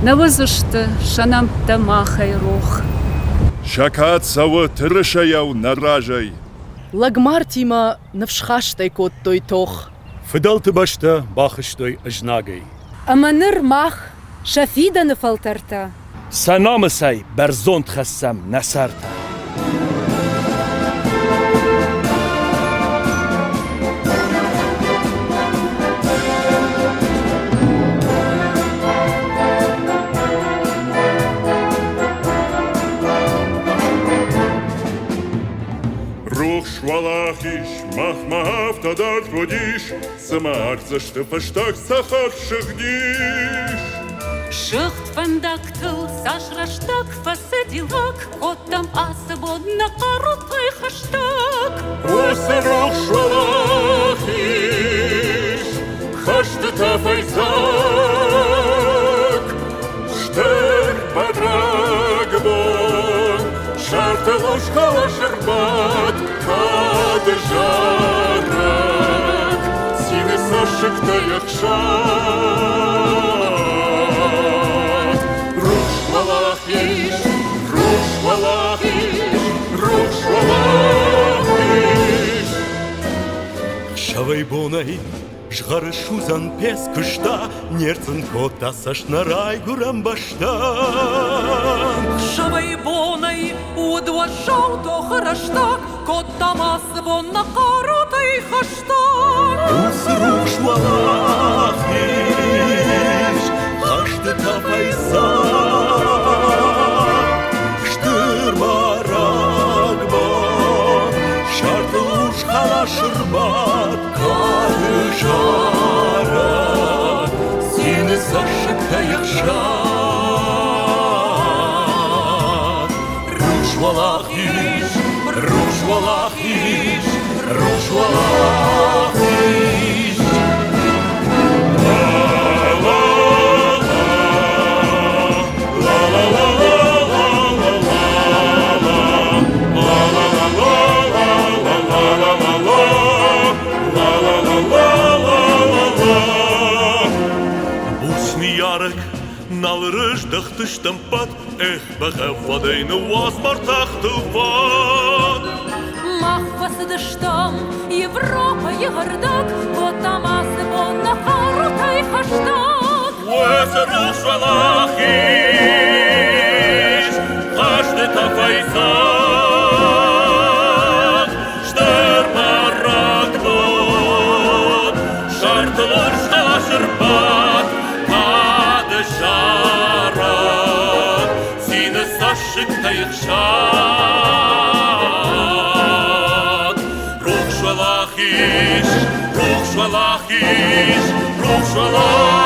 Навозышты шанам тамахай рух. Шакацава тырышаяу наражай. Лагмартима навшхаштай кот той тох. Фидалты башта бахыштой ажнагай. Аманыр мах шафида нафалтарта. Санамысай берзонт хассам насарта. Рух швалахиш, махмахав тадат водиш, самар за что фаштак сахах шагдиш. Шахт фандактыл, сашраштак, фасадилак, Оттам асабон на карутай хаштаг. Рух швалахиш, хаштата файзак, штер падрагбон, шарталуш халашарбат, кадыжарак, сине сашыкта якшат. Рух швалахиш, рух швалахиш. Шавай бонай, жгары шузан пес кышта, нерцын кота сашнарай гурам баштан. Шавай бонай, удва шауто хараштак, кот тамасбон на карутай хаштаг. Рух швалахиш, хашты тапайзак, штыр барагбон, шартылуш халашырбат, кадыжарак, сені сашыкта якшат. Рух швалахиш, рух швалахиш, рух швалахиш. Ярык, налырыш дыхтыштым пат, эх, бәғәв вадайны ваз мартақтылват. Махвасыдыштам, Европа егардак, Кот тамасбон на карутай хаштаг. Уэзі рух швалахиш, хашты тафайзак, штыр барагбон, шартылыр шалашырбат, кадыжарак, сені сашыкта якшат. Рух швалахиш, рух швалахиш, рух швалахиш.